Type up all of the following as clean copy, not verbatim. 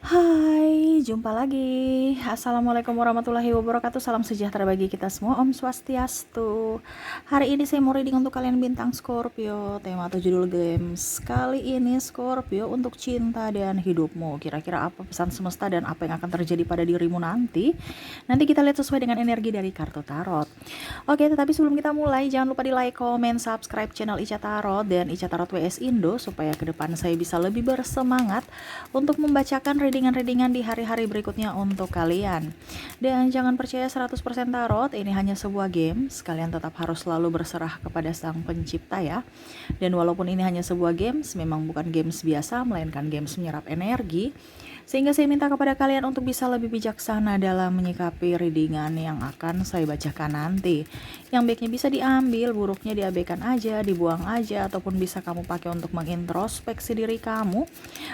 Hai, jumpa lagi. Assalamualaikum warahmatullahi wabarakatuh. Salam sejahtera bagi kita semua. Om Swastiastu. Hari ini saya mau reading untuk kalian bintang Scorpio. Tema atau judul games kali ini Scorpio untuk cinta dan hidupmu. Kira-kira apa pesan semesta dan apa yang akan terjadi pada dirimu nanti? Nanti kita lihat sesuai dengan energi dari kartu tarot. Oke, tetapi sebelum kita mulai, jangan lupa di like, comment, subscribe channel Ica Tarot dan Ica Tarot WS Indo supaya ke depan saya bisa lebih bersemangat untuk membacakan readingan-readingan di hari-hari berikutnya untuk kalian. Dan jangan percaya 100% tarot, ini hanya sebuah game. Kalian tetap harus selalu berserah kepada Sang Pencipta ya. Dan walaupun ini hanya sebuah games, memang bukan games biasa, melainkan games menyerap energi. Sehingga saya minta kepada kalian untuk bisa lebih bijaksana dalam menyikapi readingan yang akan saya bacakan nanti. Yang baiknya bisa diambil, buruknya diabaikan aja, dibuang aja, ataupun bisa kamu pakai untuk mengintrospeksi diri kamu,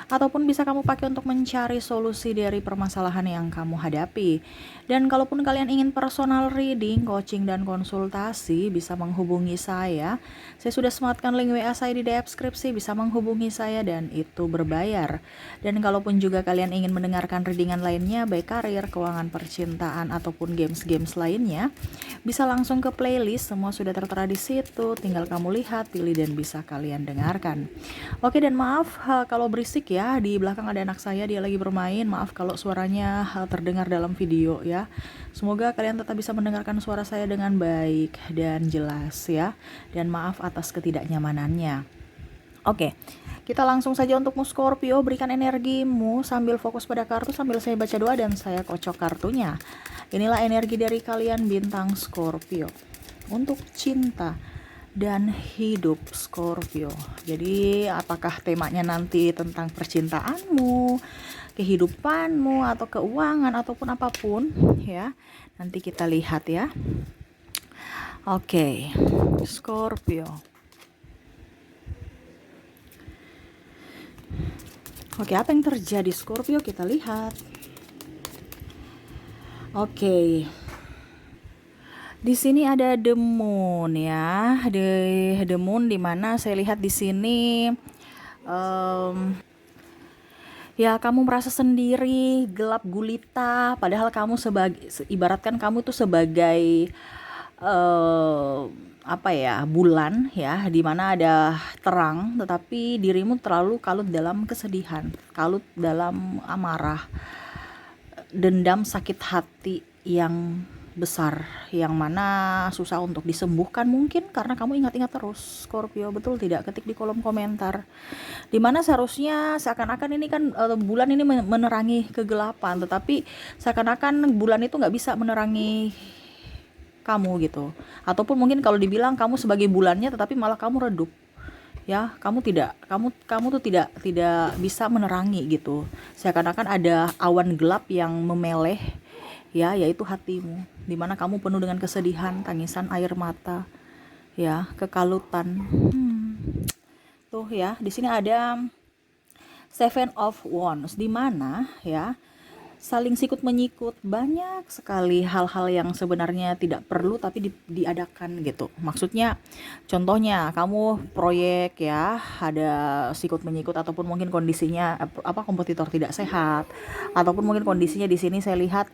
ataupun bisa kamu pakai untuk mencari solusi dari permasalahan yang kamu hadapi. Dan kalaupun kalian ingin personal reading, coaching, dan konsultasi, bisa menghubungi saya. Saya sudah sematkan link WA saya di deskripsi, bisa menghubungi saya dan itu berbayar. Dan kalaupun juga kalian ingin mendengarkan readingan lainnya, baik karir, keuangan, percintaan, ataupun games-games lainnya, bisa langsung ke playlist, semua sudah tertera di situ, tinggal kamu lihat, pilih, dan bisa kalian dengarkan. Oke, dan maaf kalau berisik ya, di belakang ada anak saya, dia lagi bermain, maaf kalau suaranya terdengar dalam video ya. Semoga kalian tetap bisa mendengarkan suara saya dengan baik dan jelas ya, dan maaf atas ketidaknyamanannya. Oke, kita langsung saja untuk Scorpio, berikan energimu sambil fokus pada kartu sambil saya baca doa dan saya kocok kartunya. Inilah energi dari kalian bintang Scorpio untuk cinta dan hidup Scorpio. Jadi apakah temanya nanti tentang percintaanmu, kehidupanmu, atau keuangan, ataupun apapun ya. Nanti kita lihat ya. Oke, Scorpio. Oke, apa yang terjadi Scorpio? Kita lihat. Oke. Di sini ada The Moon ya. The Moon di mana saya lihat di sini ya kamu merasa sendiri, gelap gulita, padahal kamu ibaratkan kamu tuh sebagai apa ya, bulan ya, di mana ada terang, tetapi dirimu terlalu kalut dalam kesedihan, kalut dalam amarah, dendam, sakit hati yang besar, yang mana susah untuk disembuhkan mungkin karena kamu ingat-ingat terus. Scorpio, betul tidak? Ketik di kolom komentar. Dimana seharusnya seakan-akan ini kan bulan ini menerangi kegelapan, tetapi seakan-akan bulan itu nggak bisa menerangi kamu gitu. Ataupun mungkin kalau dibilang kamu sebagai bulannya, tetapi malah kamu redup ya, kamu tuh tidak bisa menerangi gitu. Seakan-akan ada awan gelap yang memeleh ya, yaitu hatimu, dimana kamu penuh dengan kesedihan, tangisan, air mata ya, kekalutan. Tuh ya, di sini ada Seven of Wands, di mana ya saling sikut menyikut, banyak sekali hal-hal yang sebenarnya tidak perlu tapi diadakan gitu. Maksudnya contohnya kamu proyek ya, ada sikut menyikut, ataupun mungkin kondisinya kompetitor tidak sehat, ataupun mungkin kondisinya di sini saya lihat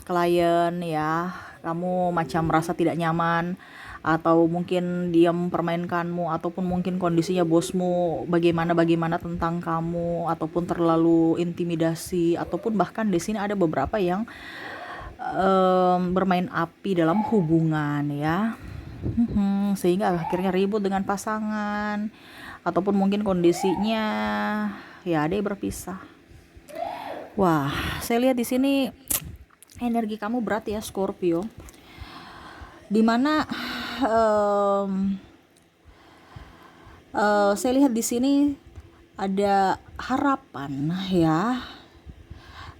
klien ya, kamu macam merasa tidak nyaman, atau mungkin dia mempermainkanmu, ataupun mungkin kondisinya bosmu bagaimana tentang kamu, ataupun terlalu intimidasi, ataupun bahkan di sini ada beberapa yang bermain api dalam hubungan ya. Sehingga akhirnya ribut dengan pasangan, ataupun mungkin kondisinya ya ada yang berpisah. Wah, saya lihat di sini energi kamu berat ya Scorpio, dimana saya lihat di sini ada harapan ya.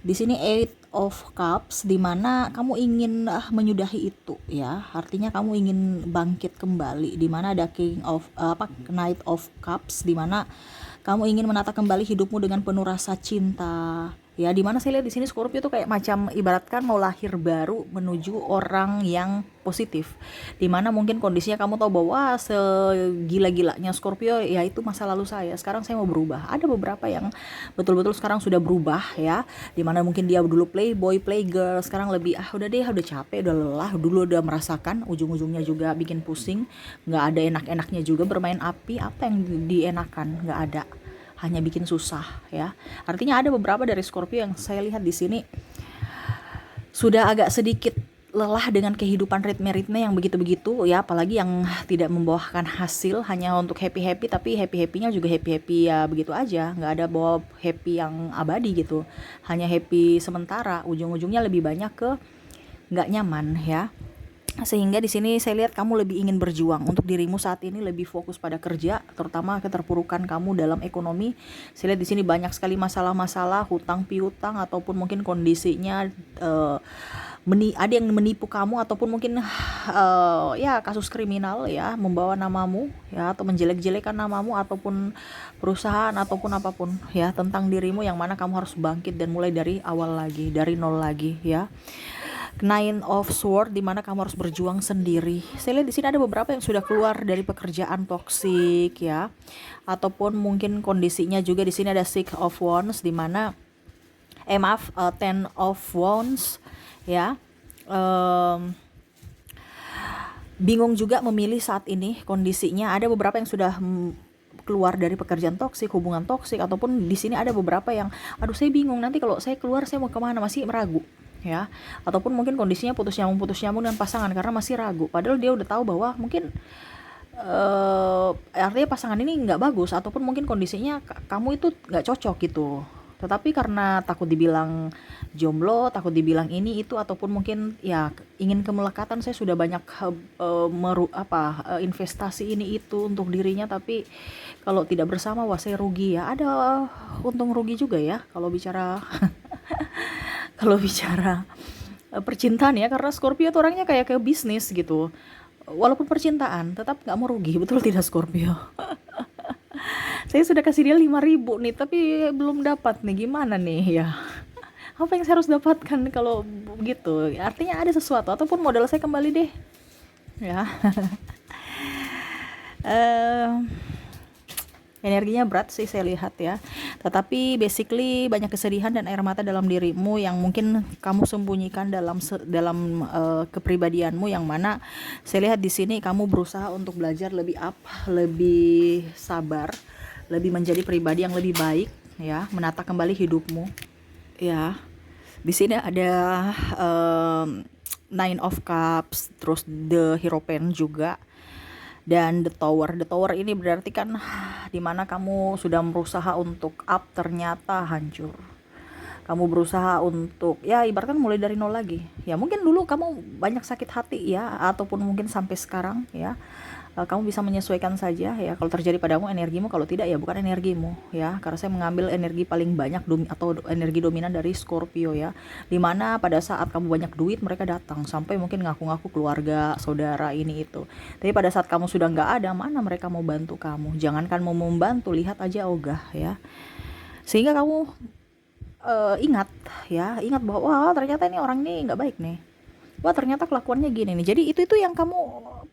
Di sini Eight of Cups, di mana kamu ingin menyudahi itu ya. Artinya kamu ingin bangkit kembali. Di mana ada Knight of Cups, di mana kamu ingin menata kembali hidupmu dengan penuh rasa cinta Ya, dimana saya lihat di sini Scorpio tuh kayak macam ibaratkan mau lahir baru menuju orang yang positif. Dimana mungkin kondisinya kamu tahu bahwa segila-gilanya Scorpio ya itu masa lalu saya. Sekarang saya mau berubah. Ada beberapa yang betul-betul sekarang sudah berubah ya. Dimana mungkin dia dulu playboy, playgirl, sekarang lebih udah deh, udah capek, udah lelah, dulu udah merasakan, ujung-ujungnya juga bikin pusing, nggak ada enak-enaknya juga bermain api, apa yang dienakan, nggak ada, hanya bikin susah ya. Artinya ada beberapa dari Scorpio yang saya lihat di sini sudah agak sedikit lelah dengan kehidupan ritme-ritme yang begitu-begitu ya, apalagi yang tidak membuahkan hasil, hanya untuk happy-happy, tapi happy-happynya juga happy-happy ya begitu aja, nggak ada bawa happy yang abadi gitu, hanya happy sementara, ujung-ujungnya lebih banyak ke nggak nyaman ya. Sehingga di sini saya lihat kamu lebih ingin berjuang untuk dirimu saat ini, lebih fokus pada kerja, terutama keterpurukan kamu dalam ekonomi. Saya lihat di sini banyak sekali masalah-masalah, hutang piutang, ataupun mungkin kondisinya ada yang menipu kamu, ataupun mungkin ya kasus kriminal ya, membawa namamu ya, atau menjelek-jelekan namamu, ataupun perusahaan, ataupun apapun ya tentang dirimu, yang mana kamu harus bangkit dan mulai dari awal lagi, dari nol lagi ya. Nine of Sword, di mana kamu harus berjuang sendiri. Saya lihat di sini ada beberapa yang sudah keluar dari pekerjaan toksik ya, ataupun mungkin kondisinya juga di sini ada Six of Wands, di mana maaf, Ten of Wands ya. Bingung juga memilih saat ini kondisinya. Ada beberapa yang sudah keluar dari pekerjaan toksik, hubungan toksik, ataupun di sini ada beberapa yang aduh saya bingung nanti kalau saya keluar saya mau kemana, masih meragu ya, ataupun mungkin kondisinya putus nyambung dengan pasangan karena masih ragu, padahal dia udah tahu bahwa mungkin artinya pasangan ini nggak bagus, ataupun mungkin kondisinya kamu itu nggak cocok gitu, tetapi karena takut dibilang jomblo, takut dibilang ini itu, ataupun mungkin ya ingin kemelekatan, saya sudah banyak investasi ini itu untuk dirinya, tapi kalau tidak bersama wah saya rugi ya. Ada untung rugi juga ya kalau bicara kalau bicara percintaan ya, karena Scorpio tuh orangnya kayak ke bisnis gitu, walaupun percintaan tetap nggak mau rugi, betul tidak Scorpio? Saya sudah kasih dia 5.000 nih tapi belum dapat nih, gimana nih ya, apa yang saya harus dapatkan kalau begitu? Artinya ada sesuatu, ataupun modal saya kembali deh ya. Energinya berat sih saya lihat ya, tetapi basically banyak kesedihan dan air mata dalam dirimu yang mungkin kamu sembunyikan dalam kepribadianmu, yang mana saya lihat di sini kamu berusaha untuk belajar lebih lebih sabar, lebih menjadi pribadi yang lebih baik ya, menata kembali hidupmu ya. Di sini ada Nine of Cups, terus The Hierophant juga, dan the tower ini berarti kan dimana kamu sudah berusaha untuk up ternyata hancur, kamu berusaha untuk ya ibaratkan mulai dari nol lagi ya. Mungkin dulu kamu banyak sakit hati ya, ataupun mungkin sampai sekarang ya, kamu bisa menyesuaikan saja ya kalau terjadi padamu energimu, kalau tidak ya bukan energimu ya, karena saya mengambil energi paling banyak atau energi dominan dari Scorpio ya, dimana pada saat kamu banyak duit mereka datang, sampai mungkin ngaku-ngaku keluarga, saudara ini itu, tapi pada saat kamu sudah nggak ada, mana mereka mau bantu kamu, jangankan mau membantu, lihat aja ogah ya. Sehingga kamu ingat bahwa wah ternyata ini orang ini nggak baik nih, wah ternyata kelakuannya gini nih, jadi itu yang kamu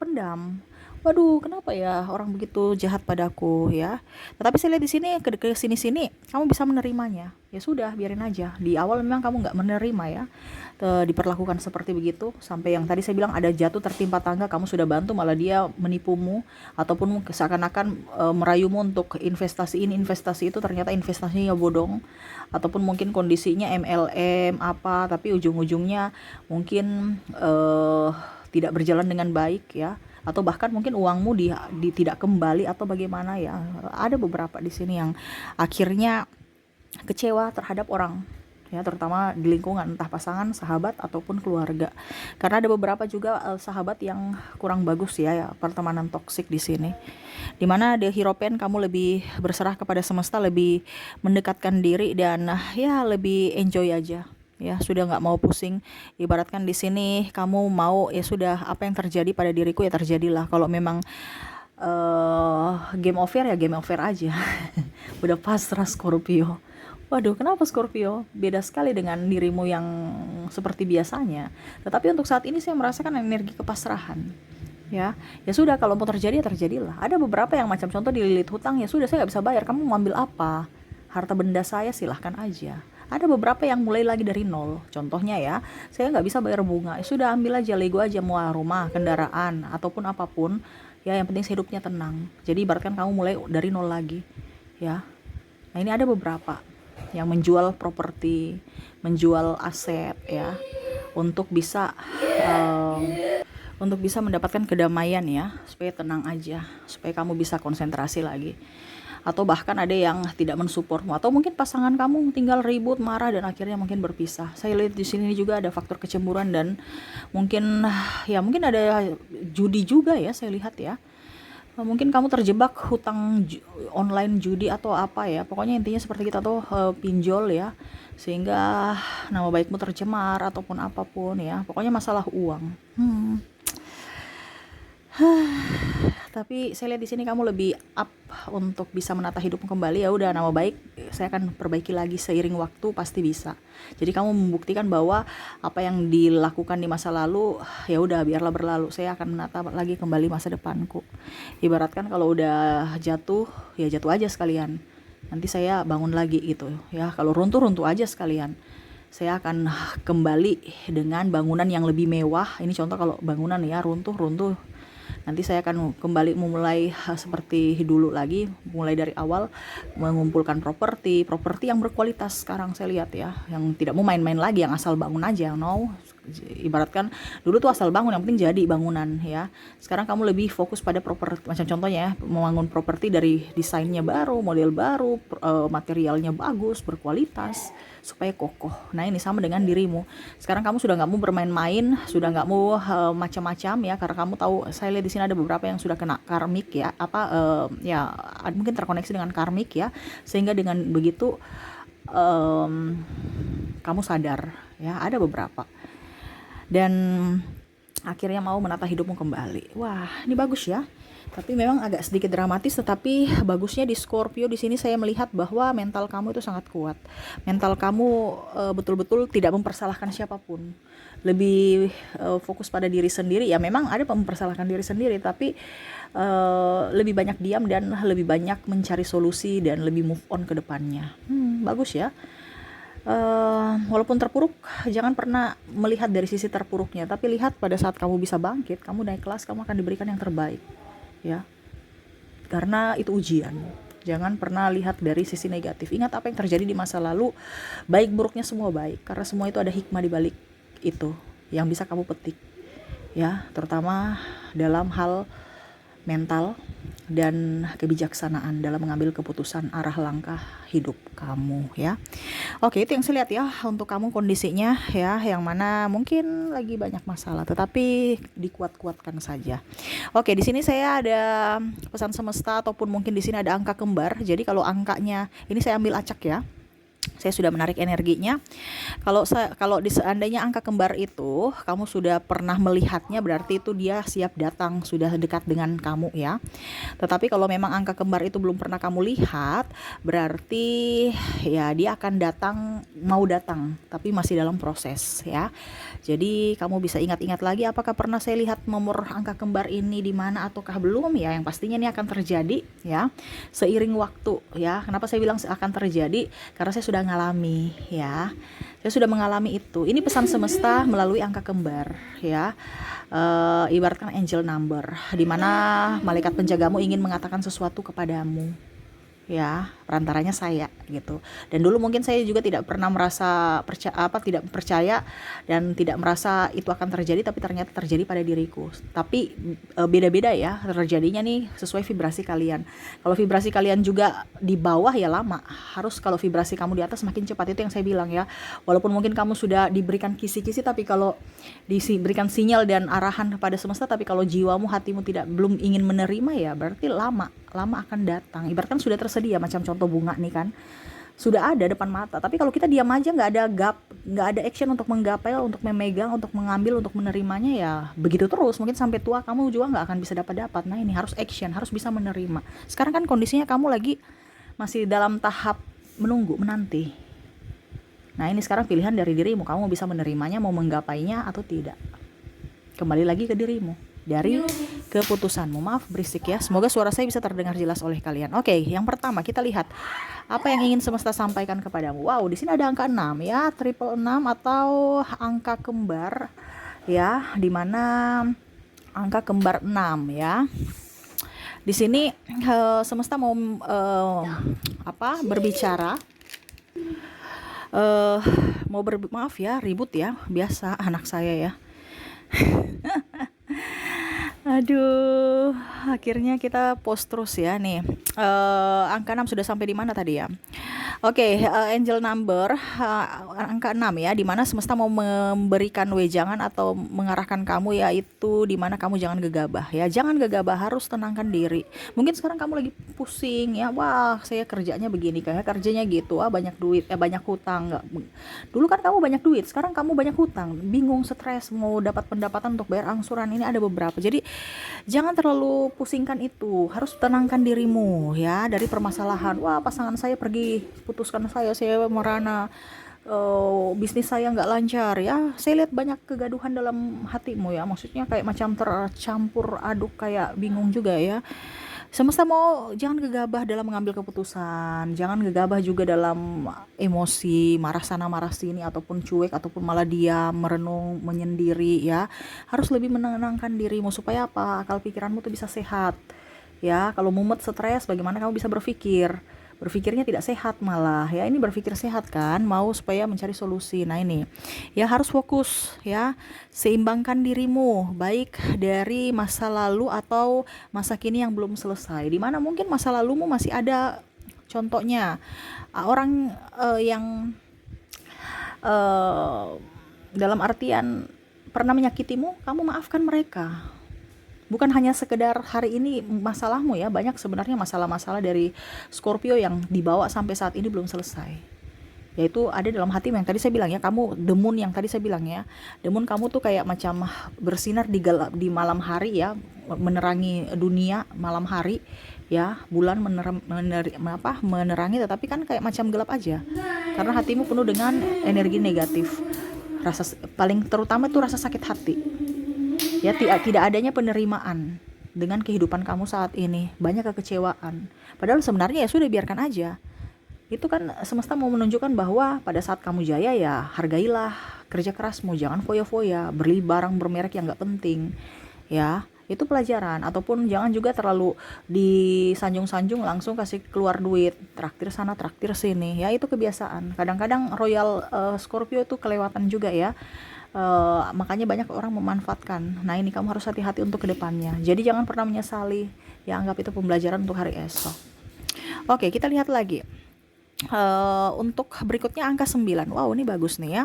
pendam. Waduh, kenapa ya orang begitu jahat padaku ya? Tetapi saya lihat di sini ke sini kamu bisa menerimanya. Ya sudah, biarin aja. Di awal memang kamu nggak menerima ya, diperlakukan seperti begitu, sampai yang tadi saya bilang ada jatuh tertimpa tangga, kamu sudah bantu malah dia menipumu, ataupun seakan-akan merayumu untuk investasi ini investasi itu, ternyata investasinya bodong, ataupun mungkin kondisinya MLM apa, tapi ujung-ujungnya mungkin tidak berjalan dengan baik ya, atau bahkan mungkin uangmu tidak kembali atau bagaimana ya. Ada beberapa di sini yang akhirnya kecewa terhadap orang ya, terutama di lingkungan, entah pasangan, sahabat, ataupun keluarga, karena ada beberapa juga sahabat yang kurang bagus ya, pertemanan toksik di sini, dimana The Hierophant kamu lebih berserah kepada semesta, lebih mendekatkan diri, dan ya lebih enjoy aja ya, sudah nggak mau pusing. Ibaratkan di sini kamu mau ya sudah, apa yang terjadi pada diriku ya terjadilah. Kalau memang game over ya game over aja. Udah pasrah Scorpio. Waduh, kenapa Scorpio? Beda sekali dengan dirimu yang seperti biasanya. Tetapi untuk saat ini saya merasakan energi kepasrahan. Ya, ya sudah, kalau mau terjadi ya terjadilah. Ada beberapa yang macam contoh dililit hutang, ya sudah saya nggak bisa bayar. Kamu mau ambil apa? Harta benda saya silahkan aja. Ada beberapa yang mulai lagi dari nol. Contohnya ya, saya nggak bisa bayar bunga. Ya sudah, ambil aja lego aja, mau rumah, kendaraan, ataupun apapun. Ya yang penting hidupnya tenang. Jadi ibaratkan kamu mulai dari nol lagi. Ya, nah ini ada beberapa yang menjual properti, menjual aset ya, untuk bisa mendapatkan kedamaian ya, supaya tenang aja, supaya kamu bisa konsentrasi lagi. Atau bahkan ada yang tidak mensupportmu, atau mungkin pasangan kamu tinggal ribut, marah, dan akhirnya mungkin berpisah. Saya lihat di sini juga ada faktor kecemburuan, dan mungkin mungkin ada judi juga ya, saya lihat ya. Mungkin kamu terjebak hutang online judi atau apa ya, pokoknya intinya seperti kita tuh pinjol ya, sehingga nama baikmu tercemar ataupun apapun ya, pokoknya masalah uang. Tapi saya lihat di sini kamu lebih up untuk bisa menata hidupmu kembali. Ya udah, nama baik saya akan perbaiki lagi seiring waktu, pasti bisa. Jadi kamu membuktikan bahwa apa yang dilakukan di masa lalu ya udah, biarlah berlalu. Saya akan menata lagi kembali masa depanku. Ibaratkan kalau udah jatuh ya jatuh aja sekalian. Nanti saya bangun lagi gitu ya. Kalau runtuh aja sekalian. Saya akan kembali dengan bangunan yang lebih mewah. Ini contoh kalau bangunan ya, runtuh. Nanti saya akan kembali memulai seperti dulu lagi, mulai dari awal, mengumpulkan properti yang berkualitas. Sekarang saya lihat ya, yang tidak mau main-main lagi, yang asal bangun aja, ibaratkan dulu tuh asal bangun, yang penting jadi bangunan ya. Sekarang kamu lebih fokus pada properti, macam contohnya ya, membangun properti dari desainnya baru, model baru, materialnya bagus, berkualitas, supaya kokoh. Nah ini sama dengan dirimu. Sekarang kamu sudah nggak mau bermain-main, sudah nggak mau macam-macam ya, karena kamu tahu, saya lihat di sini ada beberapa yang sudah kena karmik ya, mungkin terkoneksi dengan karmik ya, sehingga dengan begitu kamu sadar ya, ada beberapa, dan akhirnya mau menata hidupmu kembali. Wah, ini bagus ya. Tapi memang agak sedikit dramatis, tetapi bagusnya di Scorpio di sini saya melihat bahwa mental kamu itu sangat kuat. Mental kamu betul-betul tidak mempersalahkan siapapun. Lebih fokus pada diri sendiri. Ya memang ada mempersalahkan diri sendiri, tapi lebih banyak diam dan lebih banyak mencari solusi dan lebih move on ke depannya. Bagus ya. Walaupun terpuruk, jangan pernah melihat dari sisi terpuruknya, tapi lihat pada saat kamu bisa bangkit, kamu naik kelas, kamu akan diberikan yang terbaik ya, karena itu ujian. Jangan pernah lihat dari sisi negatif. Ingat apa yang terjadi di masa lalu, baik buruknya semua baik, karena semua itu ada hikmah di balik itu yang bisa kamu petik ya, terutama dalam hal mental dan kebijaksanaan dalam mengambil keputusan arah langkah hidup kamu ya. Oke, itu yang saya lihat ya untuk kamu kondisinya ya, yang mana mungkin lagi banyak masalah, tetapi dikuat-kuatkan saja. Oke, di sini saya ada pesan semesta, ataupun mungkin di sini ada angka kembar. Jadi kalau angkanya ini saya ambil acak ya. Saya sudah menarik energinya. Kalau seandainya angka kembar itu kamu sudah pernah melihatnya, berarti itu dia siap datang, sudah dekat dengan kamu ya. Tetapi kalau memang angka kembar itu belum pernah kamu lihat, berarti ya dia akan datang, mau datang, tapi masih dalam proses ya. Jadi kamu bisa ingat-ingat lagi, apakah pernah saya lihat nomor angka kembar ini di mana ataukah belum ya. Yang pastinya ini akan terjadi ya seiring waktu ya. Kenapa saya bilang akan terjadi? Karena saya sudah ngalami ya. Saya sudah mengalami itu. Ini pesan semesta melalui angka kembar ya. Ibaratkan angel number, di mana malaikat penjagamu ingin mengatakan sesuatu kepadamu ya, perantaranya saya gitu. Dan dulu mungkin saya juga tidak pernah merasa tidak percaya dan tidak merasa itu akan terjadi, tapi ternyata terjadi pada diriku. Tapi beda-beda ya terjadinya nih, sesuai vibrasi kalian. Kalau vibrasi kalian juga di bawah ya lama. Harus kalau vibrasi kamu di atas makin cepat, itu yang saya bilang ya. Walaupun mungkin kamu sudah diberikan kisi-kisi, tapi kalau diberikan sinyal dan arahan kepada semesta, tapi kalau jiwamu, hatimu belum ingin menerima ya, berarti lama akan datang. Ibaratkan sudah tersedia, macam contoh bunga nih kan, sudah ada depan mata, tapi kalau kita diam aja, nggak ada action untuk menggapai, untuk memegang, untuk mengambil, untuk menerimanya, ya begitu terus mungkin sampai tua kamu juga nggak akan bisa dapat. Nah ini harus action, harus bisa menerima. Sekarang kan kondisinya kamu lagi masih dalam tahap menunggu, menanti. Nah ini sekarang pilihan dari dirimu, kamu bisa menerimanya, mau menggapainya atau tidak. Kembali lagi ke dirimu, dari keputusanmu. Maaf berisik ya, semoga suara saya bisa terdengar jelas oleh kalian. Oke, yang pertama kita lihat apa yang ingin semesta sampaikan kepadamu. Wow, di sini ada angka 6 ya, triple 6 atau angka kembar ya, dimana angka kembar 6 ya. Di sini semesta mau berbicara, maaf ya, ribut ya, biasa anak saya ya. Aduh, akhirnya kita post terus ya nih. Angka 6 sudah sampai di mana tadi ya? Oke, angel number angka 6 ya, dimana semesta mau memberikan wejangan atau mengarahkan kamu, yaitu dimana kamu jangan gegabah ya. Jangan gegabah, harus tenangkan diri. Mungkin sekarang kamu lagi pusing ya, wah saya kerjanya begini, kayak kerjanya gitu, banyak duit, banyak hutang. Nggak, dulu kan kamu banyak duit, sekarang kamu banyak hutang, bingung, stres, mau dapat pendapatan untuk bayar angsuran. Ini ada beberapa, jadi jangan terlalu pusingkan itu, harus tenangkan dirimu ya dari permasalahan. Wah pasangan saya pergi, putuskan saya merana, bisnis saya nggak lancar ya. Saya lihat banyak kegaduhan dalam hatimu ya, maksudnya kayak macam tercampur aduk, kayak bingung juga ya. Semesta mau jangan gegabah dalam mengambil keputusan, jangan gegabah juga dalam emosi, marah sana marah sini, ataupun cuek, ataupun malah diam, merenung, menyendiri ya. Harus lebih menenangkan dirimu supaya apa? Akal pikiranmu tuh bisa sehat. Ya, kalau mumet, stres, bagaimana kamu bisa berpikir? Berpikirnya tidak sehat malah ya. Ini berpikir sehat kan, mau supaya mencari solusi. Nah ini ya, harus fokus ya, seimbangkan dirimu, baik dari masa lalu atau masa kini yang belum selesai, dimana mungkin masa lalumu masih ada. Contohnya orang yang dalam artian pernah menyakitimu, kamu maafkan mereka. Bukan hanya sekedar hari ini masalahmu ya, banyak sebenarnya masalah-masalah dari Scorpio yang dibawa sampai saat ini belum selesai. Yaitu ada dalam hatimu yang tadi saya bilang ya, kamu the moon yang tadi saya bilang ya. The moon kamu tuh kayak macam bersinar di malam hari ya, menerangi dunia malam hari ya. Bulan menerangi, tetapi kan kayak macam gelap aja. Karena hatimu penuh dengan energi negatif. Paling terutama itu rasa sakit hati. Ya, tidak adanya penerimaan dengan kehidupan kamu saat ini, banyak kekecewaan. Padahal sebenarnya ya sudah, biarkan aja. Itu kan semesta mau menunjukkan bahwa pada saat kamu jaya ya hargailah kerja kerasmu, jangan foya-foya, beli barang bermerek yang gak penting. Ya, itu pelajaran. Ataupun jangan juga terlalu disanjung-sanjung, langsung kasih keluar duit, traktir sana, traktir sini. Ya, itu kebiasaan. Kadang-kadang Royal Scorpio itu kelewatan juga ya. Makanya banyak orang memanfaatkan. Nah ini kamu harus hati-hati untuk kedepannya. Jadi jangan pernah menyesali. Ya, anggap itu pembelajaran untuk hari esok. Oke, kita lihat lagi. Untuk berikutnya angka 9. Wow, ini bagus nih ya.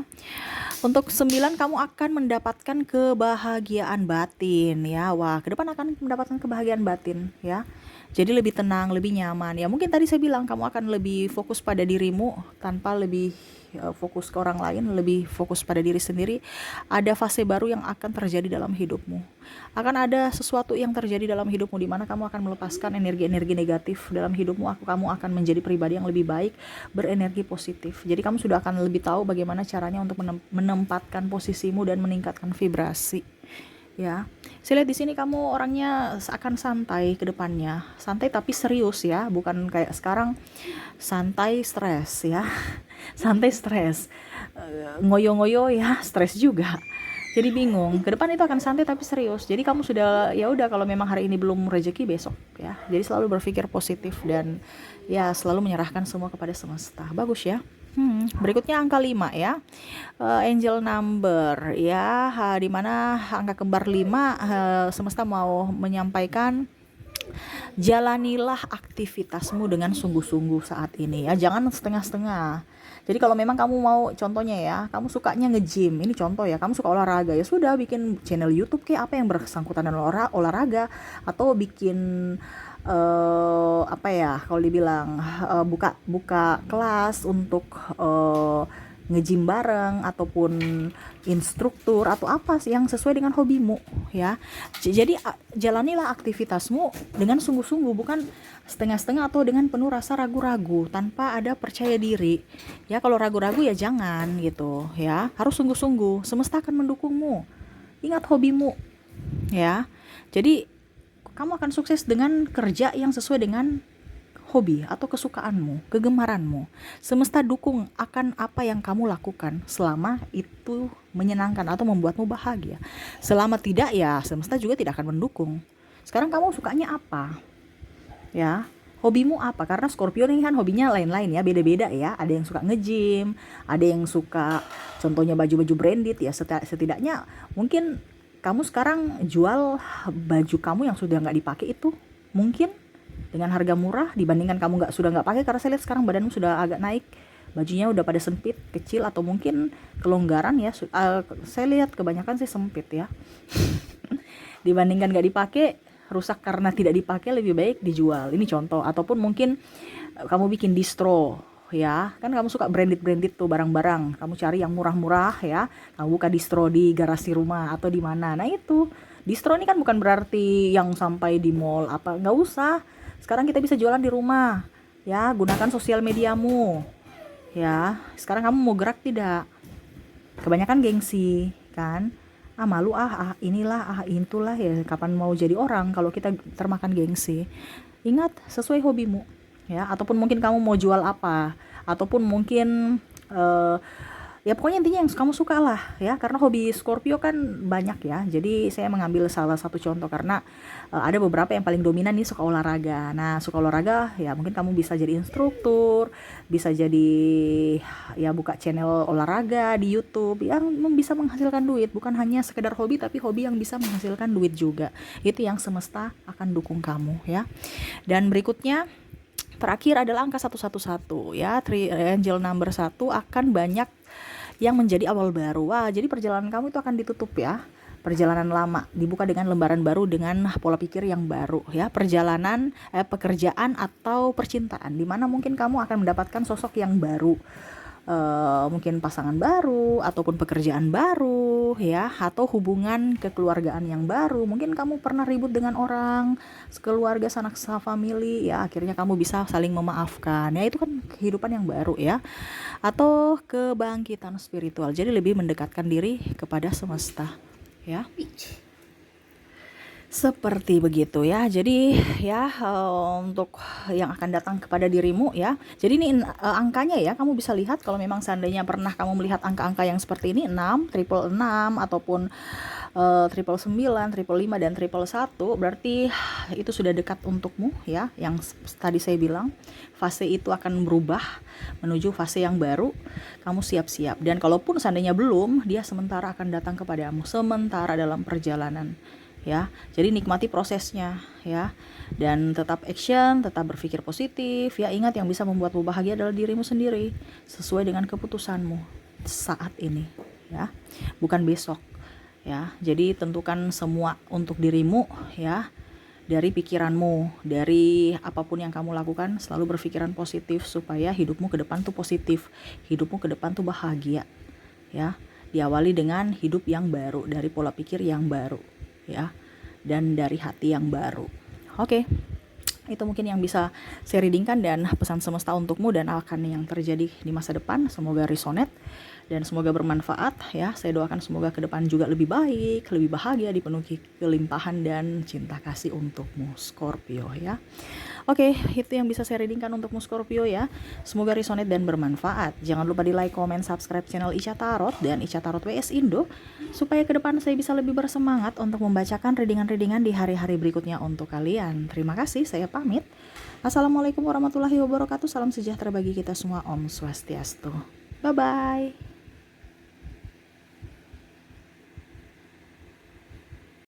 Untuk 9 kamu akan mendapatkan kebahagiaan batin ya. Wah, ke depan akan mendapatkan kebahagiaan batin ya. Jadi lebih tenang, lebih nyaman. Ya mungkin tadi saya bilang kamu akan lebih fokus pada dirimu tanpa lebih fokus ke orang lain, lebih fokus pada diri sendiri. Ada fase baru yang akan terjadi dalam hidupmu. Akan ada sesuatu yang terjadi dalam hidupmu di mana kamu akan melepaskan energi-energi negatif dalam hidupmu. Kamu akan menjadi pribadi yang lebih baik, berenergi positif. Jadi kamu sudah akan lebih tahu bagaimana caranya untuk menempatkan posisimu dan meningkatkan vibrasi. Ya, saya lihat di sini kamu orangnya akan santai ke depannya, santai tapi serius ya, bukan kayak sekarang santai stres ya, santai stres, ngoyo-ngoyo ya, stres juga. Jadi bingung. Ke depan itu akan santai tapi serius. Jadi kamu sudah, ya udah, kalau memang hari ini belum rezeki, besok ya. Jadi selalu berpikir positif dan ya selalu menyerahkan semua kepada semesta. Bagus ya. Berikutnya angka 5 ya. Angel number ya, dimana angka kembar 5, semesta mau menyampaikan jalanilah aktivitasmu dengan sungguh-sungguh saat ini ya, jangan setengah-setengah. Jadi kalau memang kamu mau, contohnya ya, kamu sukanya nge-gym, ini contoh ya, kamu suka olahraga, ya sudah bikin channel YouTube kayak apa yang bersangkutan dengan olahraga, atau bikin apa ya, kalau dibilang buka kelas untuk nge-gym bareng ataupun instruktur atau apa sih yang sesuai dengan hobimu ya. Jadi jalanilah aktivitasmu dengan sungguh-sungguh, bukan setengah-setengah atau dengan penuh rasa ragu-ragu tanpa ada percaya diri. Ya kalau ragu-ragu ya jangan gitu ya. Harus sungguh-sungguh. Semesta akan mendukungmu. Ingat hobimu ya. Jadi kamu akan sukses dengan kerja yang sesuai dengan hobi atau kesukaanmu, kegemaranmu. Semesta dukung akan apa yang kamu lakukan selama itu menyenangkan atau membuatmu bahagia. Selama tidak ya semesta juga tidak akan mendukung. Sekarang kamu sukanya apa? Ya, hobimu apa? Karena Scorpio nih kan hobinya lain-lain ya, beda-beda ya. Ada yang suka nge-gym, ada yang suka contohnya baju-baju branded ya. Setidaknya mungkin kamu sekarang jual baju kamu yang sudah nggak dipakai itu mungkin dengan harga murah dibandingkan kamu sudah nggak pakai, karena saya lihat sekarang badanmu sudah agak naik, bajunya udah pada sempit, kecil atau mungkin kelonggaran ya. Saya lihat kebanyakan sih sempit ya. Dibandingkan nggak dipakai, rusak karena tidak dipakai, lebih baik dijual. Ini contoh. Ataupun mungkin kamu bikin distro ya, kan kamu suka branded tuh barang-barang, kamu cari yang murah-murah ya, kamu buka distro di garasi rumah atau di mana. Nah itu distro ini kan bukan berarti yang sampai di mall apa, nggak usah. Sekarang kita bisa jualan di rumah ya, gunakan sosial mediamu ya. Sekarang kamu mau gerak tidak? Kebanyakan gengsi kan, malu inilah itulah ya. Kapan mau jadi orang kalau kita termakan gengsi? Ingat sesuai hobimu ya. Ataupun mungkin kamu mau jual apa, ataupun mungkin ya pokoknya intinya yang kamu suka lah ya, karena hobi Scorpio kan banyak ya. Jadi saya mengambil salah satu contoh karena ada beberapa yang paling dominan nih suka olahraga. Nah suka olahraga ya mungkin kamu bisa jadi instruktur, bisa jadi ya buka channel olahraga di YouTube yang bisa menghasilkan duit, bukan hanya sekedar hobi tapi hobi yang bisa menghasilkan duit juga. Itu yang semesta akan dukung kamu ya. Dan berikutnya terakhir adalah angka 111 ya, angel number 1 akan banyak yang menjadi awal baru. Wah, jadi perjalanan kamu itu akan ditutup ya. Perjalanan lama dibuka dengan lembaran baru dengan pola pikir yang baru ya. Perjalanan pekerjaan atau percintaan di mana mungkin kamu akan mendapatkan sosok yang baru. Mungkin pasangan baru ataupun pekerjaan baru ya, atau hubungan kekeluargaan yang baru. Mungkin kamu pernah ribut dengan orang sekeluarga, sanak family ya, akhirnya kamu bisa saling memaafkan ya. Itu kan kehidupan yang baru ya, atau kebangkitan spiritual. Jadi lebih mendekatkan diri kepada semesta ya. Seperti begitu ya. Jadi ya untuk yang akan datang kepada dirimu ya. Jadi ini angkanya ya, kamu bisa lihat kalau memang seandainya pernah kamu melihat angka-angka yang seperti ini, 6, 666 ataupun 999, 555 dan 111, berarti itu sudah dekat untukmu ya. Yang tadi saya bilang fase itu akan berubah menuju fase yang baru. Kamu siap-siap. Dan kalaupun seandainya belum, dia sementara akan datang kepadamu, sementara dalam perjalanan ya. Jadi nikmati prosesnya ya, dan tetap action, tetap berpikir positif ya. Ingat yang bisa membuatmu bahagia adalah dirimu sendiri, sesuai dengan keputusanmu saat ini ya, bukan besok ya. Jadi tentukan semua untuk dirimu ya, dari pikiranmu, dari apapun yang kamu lakukan selalu berpikiran positif supaya hidupmu ke depan tuh positif, hidupmu ke depan tuh bahagia ya. Diawali dengan hidup yang baru, dari pola pikir yang baru ya, dan dari hati yang baru. Oke, itu mungkin yang bisa saya readingkan dan pesan semesta untukmu dan akan yang terjadi di masa depan. Semoga resonate dan semoga bermanfaat ya. Saya doakan semoga ke depan juga lebih baik, lebih bahagia, dipenuhi kelimpahan dan cinta kasih untukmu Scorpio ya. Oke, itu yang bisa saya readingkan untukmu Scorpio ya. Semoga resonate dan bermanfaat. Jangan lupa di like, comment, subscribe channel Ica Tarot dan Ica Tarot WS Indo, supaya ke depan saya bisa lebih bersemangat untuk membacakan readingan-readingan di hari-hari berikutnya untuk kalian. Terima kasih, saya pamit. Assalamualaikum warahmatullahi wabarakatuh. Salam sejahtera bagi kita semua. Om Swastiastu. Bye-bye.